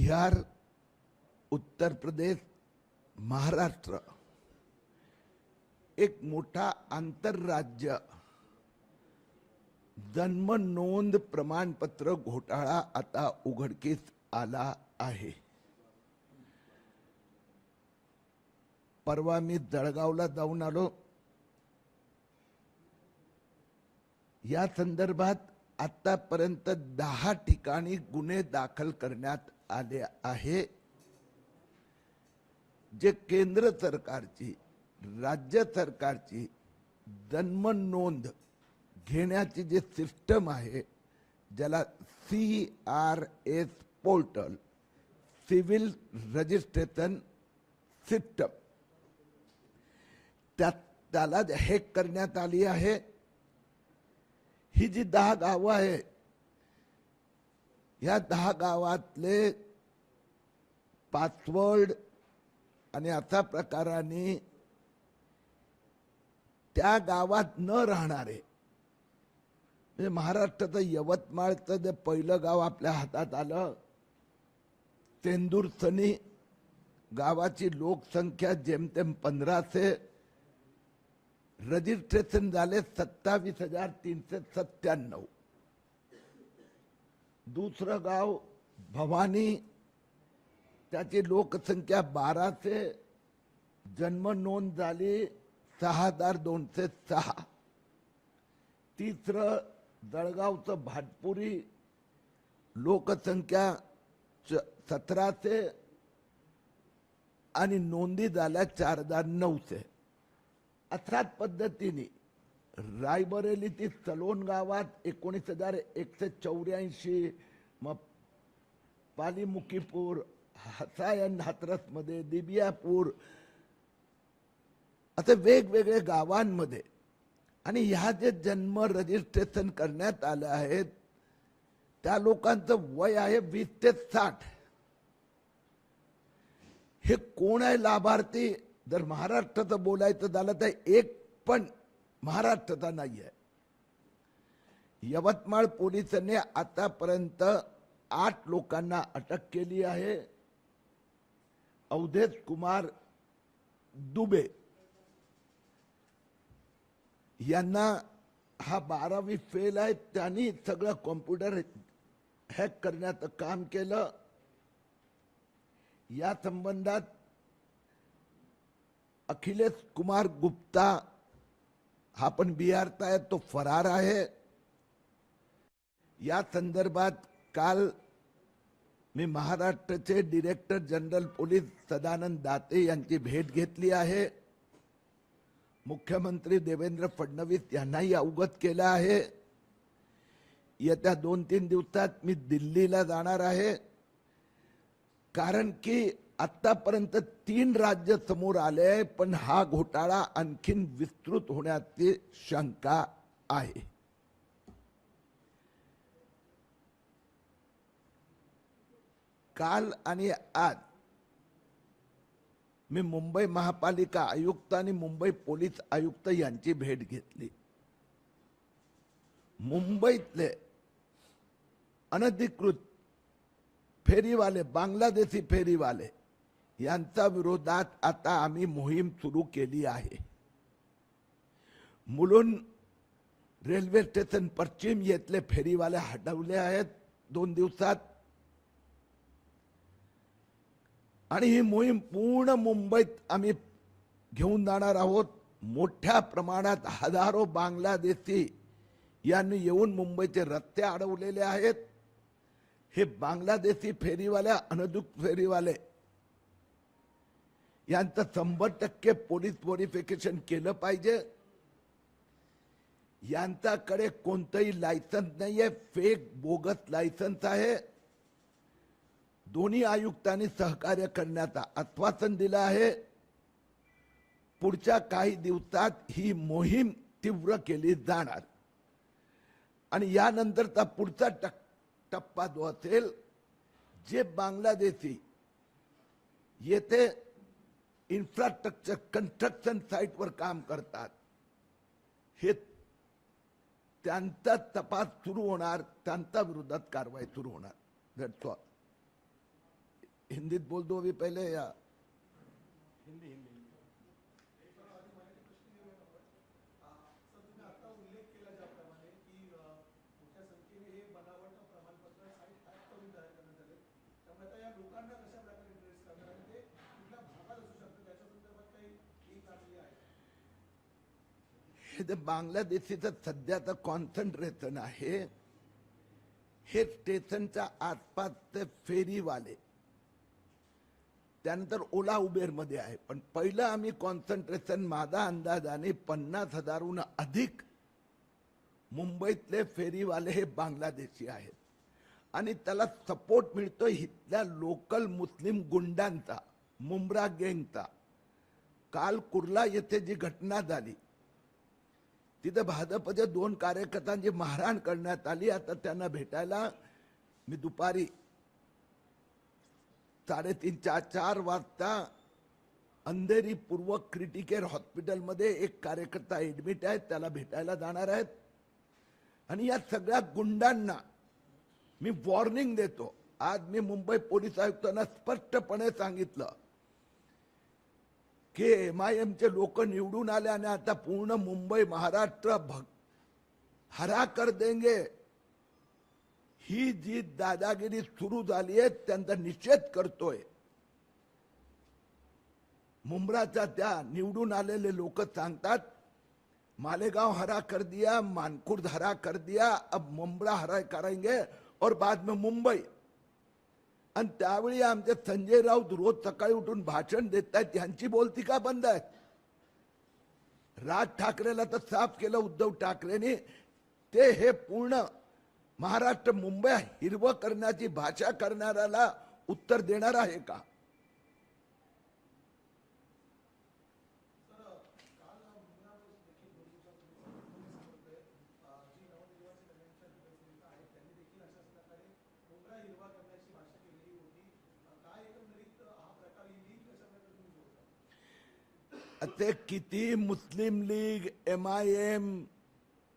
बिहार, उत्तर प्रदेश, महाराष्ट्र एक मोठा आंतरराज्य जन्म नोंद प्रमाणपत्र घोटाळा आता उघडकीस आला आहे। परवा मी जळगावला जाऊन आलो। या संदर्भात आतापर्यंत 10 ठिकाणी गुन्हे दाखल करण्यात आले आहे। जे केंद्र सरकारची, राज्य सरकारची जन्म नोंद घेण्याची जे सिस्टम आहे, ज्याला CRS portal, civil registration system, त्याला हॅक करण्यात आली आहे। ही जी 10 गावं आहे, या 10 गावातले पासवर्ड आणि अशा प्रकाराने त्या गावात न राहणारे, म्हणजे महाराष्ट्राचं यवतमाळचं जे पहिलं गाव आपल्या हातात आलं, तेंदूरसनी गावाची लोकसंख्या जेमतेम 1500, रजिस्ट्रेशन झाले 27,397। दुसरं गाव भवानी, त्याची लोकसंख्या 1200, जन्म नोंद झाली 6,206। तिसरं जळगावचं भाटपुरी, लोकसंख्या 1700 आणि नोंदी झाल्या 4,900। अशाच पद्धतीने रायबरेलीतील सलोन गावात 19,184, मग पालीमुखीपूर, हसायन हाथरसमध्ये, दिबियापूर, असे वेगवेगळे गावांमध्ये, आणि ह्या जे जन्म रजिस्ट्रेशन करण्यात आले आहेत त्या लोकांचं वय आहे 20 ते 60। हे कोण आहे लाभार्थी? जर महाराष्ट्राचं बोलायचं झालं तर एक पण महाराष्ट्राचा नाही आहे। यवतमाळ पोलिसांनी आतापर्यंत 8 लोकांना अटक केली आहे। अवधेश कुमार दुबे यांना हा 12वी फेल आहे, त्यांनी सगळं कॉम्प्युटर हॅक करण्याचं काम केलं। या संबंधात अखिलेश कुमार गुप्ता हा पण बिहारचा आहे, तो फरार आहे। या संदर्भात काल मी महाराष्ट्राचे director general police Sadanand Date यांची भेट घेतली आहे। मुख्यमंत्री देवेंद्र फडणवीस यांनाही अवगत केलं आहे। येत्या 2-3 दिवसात मी दिल्लीला जाणार आहे, कारण की आतापर्यंत 3 राज्य समोर आले, पण हा घोटाळा आणखीन विस्तृत होण्याची शंका आहे। काल आणि आज मी मुंबई महापालिका आयुक्त आणि मुंबई पोलीस आयुक्त यांची भेट घेतली। मुंबईतले अनधिकृत फेरीवाले, बांगलादेशी फेरीवाले यांच्या विरोधात आता आम्ही मोहीम सुरू केली आहे। मुलुंड रेल्वे स्टेशन पश्चिम येथले फेरीवाले हटवले आहेत 2 दिवसात, आणि ही मोहीम पूर्ण मुंबईत आम्ही घेऊन जाणार आहोत। मोठ्या प्रमाणात हजारो बांगलादेशी यांनी येऊन मुंबईचे रस्ते अडवलेले आहेत। हे बांगलादेशी फेरीवाले, अनधिकृत फेरीवाले यांचं 100% पोलीस व्हेरिफिकेशन केलं पाहिजे। यांच्याकडे कोणतंही लायसन्स नाहीये, फेक बोगस लायसन्स आहे। दोन्ही आयुक्तांनी सहकार्य करण्याचं आश्वासन दिलं आहे। पुढच्या काही दिवसात ही मोहीम तीव्र केली जाणार, आणि यानंतरचा पुढचा टप्पा जो असेल, जे बांगलादेशी येथे इन्फ्रास्ट्रक्चर कन्स्ट्रक्शन साइटवर काम करतात, हे त्यांचा तपास सुरू होणार, त्यांच्या विरोधात कारवाई सुरू होणार। That's all. हिंदीत बोल दो अभी पहले या हिंदी हिंदी हे जे बांगलादेशीचं सध्याचं कॉन्सन्ट्रेशन आहे हे स्टेशनच्या आसपासचे फेरीवाले त्यानंतर ओला उबेर मध्ये आहे. पण पहिलं आम्ही कॉन्सन्ट्रेशन माझा अंदाजाने 50,000हून अधिक मुंबईतले फेरीवाले हे बांगलादेशी आहेत आणि त्याला सपोर्ट मिळतोय इथल्या लोकल मुस्लिम गुंडांचा, मुंब्रा गँगचा. काल कुर्ला येथे जी घटना झाली तिथे भाजपचे 2 कार्यकर्त्यांची मारहाण करण्यात आली. आता त्यांना भेटायला मी दुपारी 3:30-4 वाजता अंधेरी पूर्व क्रिटिकेअर हॉस्पिटलमध्ये एक कार्यकर्ता ऍडमिट आहे, त्याला भेटायला जाणार आहेत. आणि या सगळ्या गुंडांना मी वॉर्निंग देतो. आज मी मुंबई पोलीस आयुक्तांना स्पष्टपणे सांगितलं की MIMचे लोक निवडून आले आणि आता पूर्ण मुंबई महाराष्ट्र हरा कर देंगे. ही जी दादागिरी सुरू झाली आहे त्यांचा निषेध करतोय. मुंब्राच्या त्या निवडून आलेले लोक सांगतात मालेगांव हरा कर दिया, मानखुर्द हरा कर दिया, अब मुंब्रा हरा करेंगे और बाद में मुंबई. आणि त्यावेळी आमचे संजय राऊत रोज सकाळी उठून भाषण देत आहेत. यांची बोलती का बंद आहे? राज ठाकरेला तर साफ केलं उद्धव ठाकरेंनी. ते हे पूर्ण महाराष्ट्र मुंबई हिरवं करण्याची भाषा करणाऱ्याला उत्तर देणार आहे का? ते किती मुस्लिम लीग, MIM,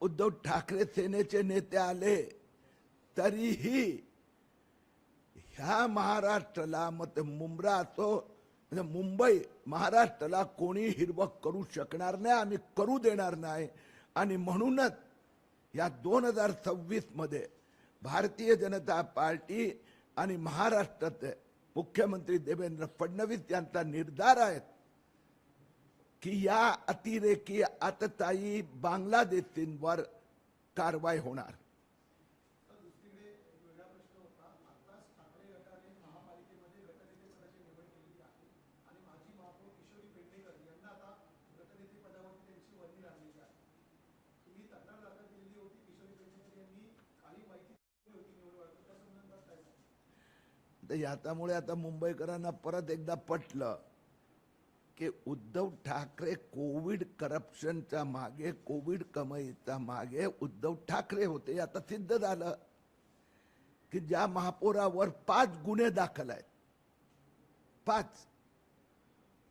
उद्धव ठाकरे सेनेचे नेते आले तरीही ह्या महाराष्ट्राला मग मुंब्रा असो म्हणजे मुंबई महाराष्ट्राला कोणी हिरवं करू शकणार नाही, आम्ही करू देणार नाही. आणि म्हणूनच या 2026 मध्ये भारतीय जनता पार्टी आणि महाराष्ट्राचे मुख्यमंत्री देवेंद्र फडणवीस यांचा निर्धार आहे की या अतिरेकी आततायी बांगलादेशींवर कारवाई होणार. याच्यामुळे आता मुंबईकरांना परत एकदा पटलं की उद्धव ठाकरे कोविड करप्शनच्या मागे, कोविड कमाईच्या मागे उद्धव ठाकरे होते. आता सिद्ध झालं की ज्या महापौरावर 5 गुन्हे दाखल आहेत, 5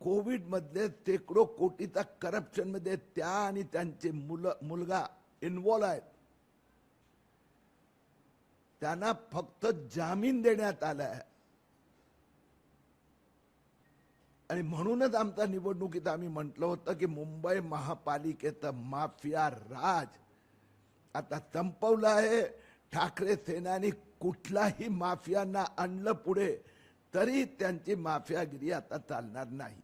कोविड मधले शेकडो कोटीचा करप्शन मध्ये त्या आणि त्यांचे मुलगा इन्व्हॉल्व आहेत, त्यांना फक्त जामीन देण्यात आला आहे. आणि म्हणूनच आमच्या निवडणुकीत आम्ही म्हटलं होतं की मुंबई महापालिकेचा माफिया राज आता संपवला आहे. ठाकरे सेनानी कुठलाही माफियांना आणलं पुढे तरी त्यांची माफियागिरी आता चालणार नाही.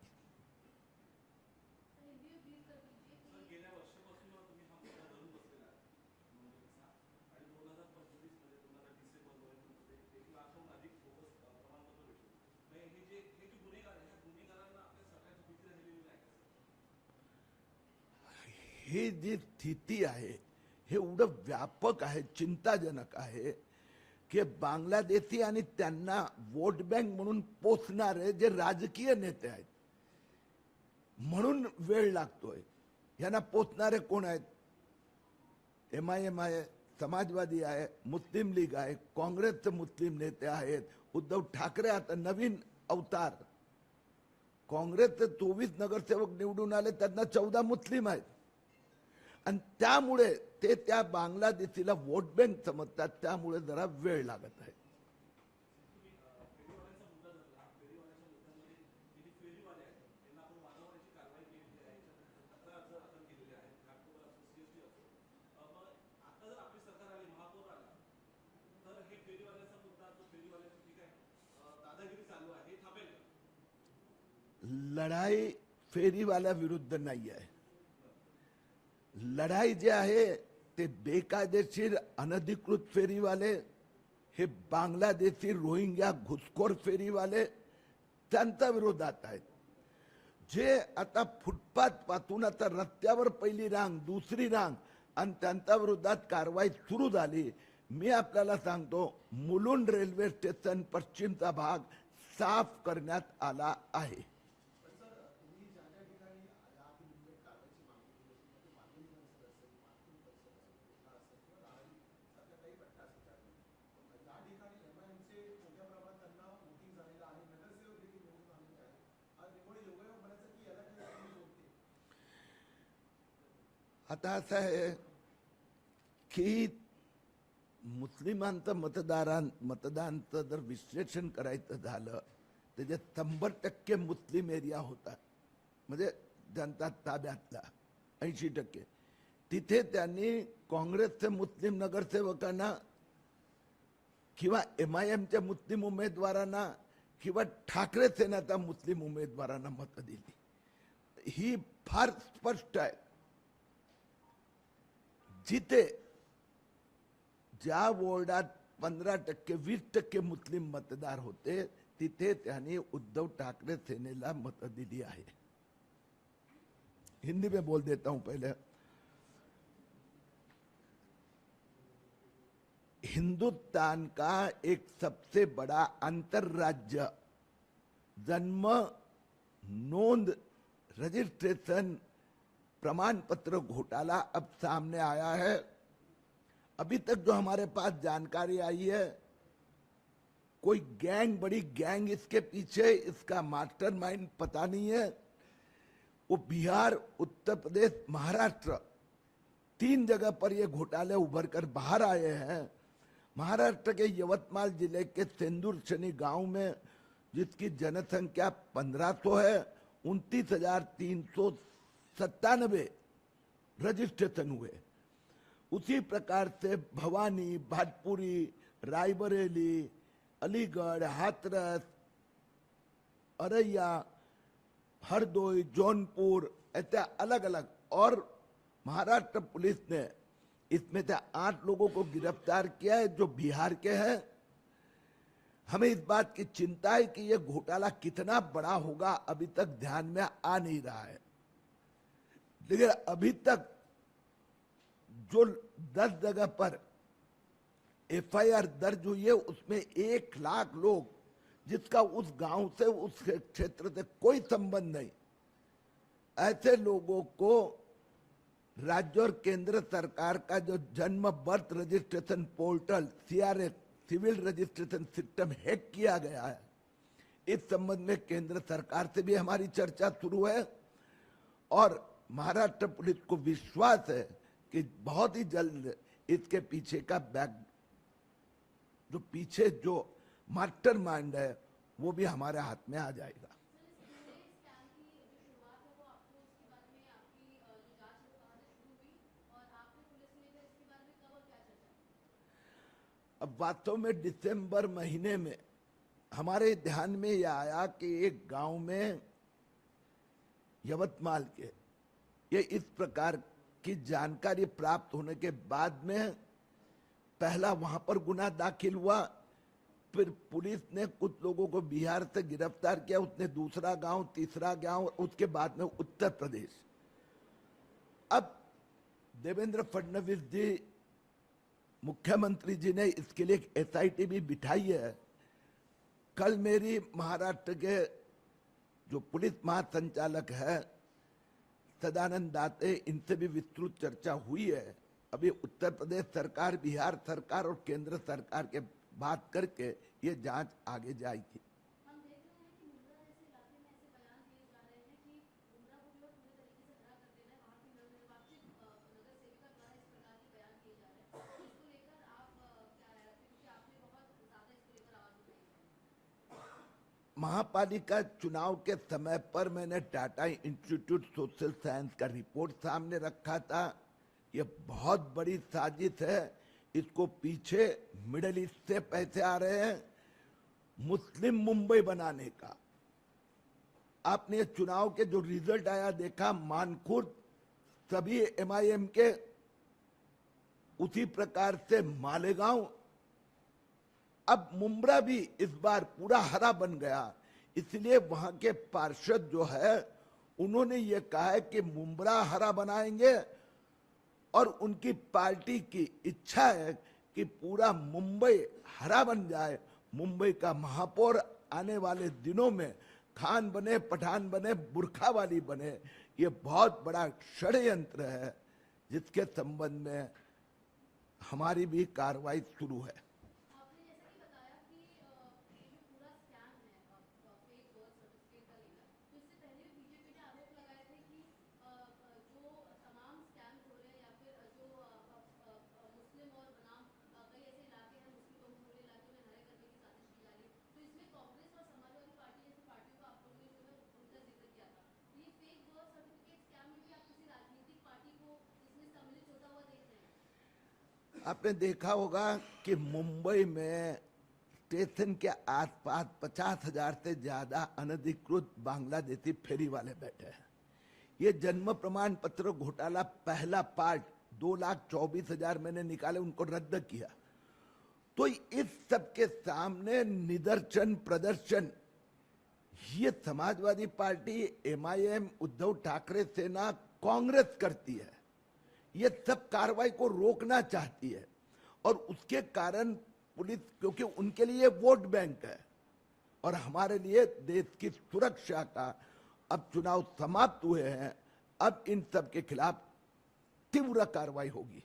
ही जी स्थिती आहे हे एवढं व्यापक आहे, चिंताजनक आहे की बांगलादेशी आणि त्यांना वोट बँक म्हणून पोचणारे जे राजकीय नेते आहेत म्हणून वेळ लागतोय. यांना पोचणारे कोण आहेत? MIM आहे, समाजवादी आहे, मुस्लिम लीग आहे, काँग्रेसचे मुस्लिम नेते आहेत, उद्धव ठाकरे आता नवीन अवतार. काँग्रेसचे 24 नगरसेवक निवडून आले, त्यांना 14 मुस्लिम आहेत. आणि त्यामुळे ते त्या बांगलादेशीला वोट बँक समजतात, त्यामुळे जरा वेळ लागत आहे. लढाई फेरीवाल्या विरुद्ध नाही आहे. लढाई जे आहे ते बेकायदेशीर अनधिकृत फेरीवाले, हे बांगलादेशी रोहिंग्या घुसखोर फेरीवाले त्यांच्या विरोधात आहेत. जे आता फुटपाथ पासून आता रस्त्यावर पहिली रांग, दुसरी रांग आणि त्यांच्या विरोधात कारवाई सुरू झाली. मी आपल्याला सांगतो, मुलुंड रेल्वे स्टेशन पश्चिमचा भाग साफ करण्यात आला आहे. आता असं आहे की मुस्लिमांचं मतदानाचं जर विश्लेषण करायचं झालं, त्याच्यात 100% मुस्लिम एरिया होता, म्हणजे जनता ताब्यातला 80%. तिथे त्यांनी काँग्रेसचे मुस्लिम नगरसेवकांना किंवा MIMच्या मुस्लिम उमेदवारांना किंवा ठाकरे सेनेच्या मुस्लिम उमेदवारांना मतं दिली. ही फार स्पष्ट आहे. जिथे ज्या वॉर्डात 15%, 20% मुस्लिम मतदार होते, तिथे त्यांनी उद्धव ठाकरे सेनेला मत दिली आहे. हिंदी में बोल देता हूं पहले. हिंदुस्तान का एक सबसे बड़ा अंतरराज्य जन्म नोंद रजिस्ट्रेशन प्रमाण पत्र घोटाला अब सामने आया है. अभी तक जो हमारे पास जानकारी आई है, कोई गैंग, बड़ी गैंग इसके पीछे, इसका मास्टरमाइंड पता नहीं है. वो बिहार, उत्तर प्रदेश, महाराष्ट्र, 3 जगह पर ये घोटाले उभर कर बाहर आए हैं. महाराष्ट्र के यवतमाल जिले के सेंदूर शनी गांव में, जिसकी जनसंख्या 1500 है, 29,397 रजिस्ट्रेशन हुए. उसी प्रकार से भवानी, भाटपुरी, रायबरेली, अलीगढ़, हाथरस, औरैया, हरदोई, जौनपुर, ऐसे अलग अलग. और महाराष्ट्र पुलिस ने इसमें से 8 लोगों को गिरफ्तार किया है जो बिहार के हैं. हमें इस बात की चिंता है कि यह घोटाला कितना बड़ा होगा, अभी तक ध्यान में आ नहीं रहा है. लेकिन अभी तक जो 10 जगह पर FIR दर्ज हुई है, उसमें 1 लाख लोग, जिसका उस गांव से, उस क्षेत्र से कोई संबंध नहीं, ऐसे लोगों को राज्य और केंद्र सरकार का जो जन्म birth registration portal CRS, civil registration system, hack किया गया है. इस संबंध में केंद्र सरकार से भी हमारी चर्चा शुरू है और महाराष्ट्र पुलिस को विश्वास है कि बहुत ही जल्द इसके पीछे का जो मास्टरमाइंड है वो भी हमारे हाथ में आ जाएगा. अब वास्तव में दिसंबर महीने में हमारे ध्यान में यह आया कि एक गांव में यवतमाल के, ये इस प्रकार की जानकारी प्राप्त होने के बाद में पहला वहां पर गुना दाखिल हुआ. फिर पुलिस ने कुछ लोगों को बिहार से गिरफ्तार किया. उसने दूसरा गांव, तीसरा गांव, उसके बाद में उत्तर प्रदेश. अब देवेंद्र फडणवीस जी, मुख्यमंत्री जी ने इसके लिए एक SIT भी बिठाई है. कल मेरी महाराष्ट्र के जो पुलिस महासंचालक है सदानंद दाते, इनसे भी विस्तृत चर्चा हुई है. अभी उत्तर प्रदेश सरकार, बिहार सरकार और केंद्र सरकार के बात करके ये जांच आगे जाएगी. हम देख रहे हैं कि मुंद्रा जैसे इलाके में ऐसे बयान दिए जा रहे हैं कि मुंद्रा को लोग पूरे तरीके से हरा कर दे रहे हैं. वहाँ की नवनिर्वाचित नगर सेविका द्वारा इस प्रकार के बयान किए जा रहे हैं. इसको लेकर आप क्या है, क्योंकि आपने बहुत ज्यादा इसको लेकर आवाज उठाई है. महापालिका चुनाव के समय पर मैंने टाटा इंस्टीट्यूट सोशल साइंस का रिपोर्ट सामने रखा था. यह बहुत बड़ी साजिश है. इसको पीछे मिडिल ईस्ट से पैसे आ रहे हैं मुस्लिम मुंबई बनाने का. आपने चुनाव के जो रिजल्ट आया देखा, मानखुर्द सभी एमआईएम के, उसी प्रकार से मालेगांव, अब मुंब्रा भी इस बार पूरा हरा बन गया। इसलिए वहां के पार्षद जो है उन्होंने ये कहा है कि मुंब्रा हरा बनाएंगे और उनकी पार्टी की इच्छा है कि पूरा मुंबई हरा बन जाए। मुंबई का महापौर आने वाले दिनों में खान बने, पठान बने, बुरखा वाली बने। ये बहुत बड़ा षड्यंत्र है जिसके संबंध में हमारी भी कार्रवाई शुरू है। आपने जैसा कि बताया कि ये जो पूरा स्कैम है फेक बर्थ सर्टिफिकेट का लेकर, तो इससे पहले भी बीजेपी ने आरोप लगाए थे कि जो तमाम स्कैम हो रहे हैं या फिर जो मुस्लिम और बनाम कई ऐसे इलाके हैं, मुस्लिम बहुल इलाके में हरे करने की साजिश की जा रही है। तो इसमें कांग्रेस और समाजवादी पार्टी जैसी पार्टियों को आप लोगों ने जो है उनका जिक्र किया था। तो ये फेक बर्थ सर्टिफिकेट स्कैम में भी आप किसी राजनीतिक पार्टी को इसमें सम्मिलित होता हुआ देख रहे हैं? आपने देखा होगा कि मुंबई में स्टेशन के आसपास 50,000 से ज्यादा अनधिकृत बांग्लादेशी फेरी वाले बैठे हैं। ये जन्म प्रमाण पत्र घोटाला पहला पार्ट 2,24,000 मैंने निकाले, उनको रद्द किया। तो इस सब के सामने निदर्शन प्रदर्शन ये समाजवादी पार्टी, एमआईएम, उद्धव ठाकरे सेना, कांग्रेस करती है। ये सब कार्रवाई को रोकना चाहती है और उसके कारण पुलिस, क्योंकि उनके लिए वोट बैंक है और हमारे लिए देश की सुरक्षा का, अब चुनाव समाप्त हुए हैं, अब इन सब के खिलाफ तीव्र कार्रवाई होगी।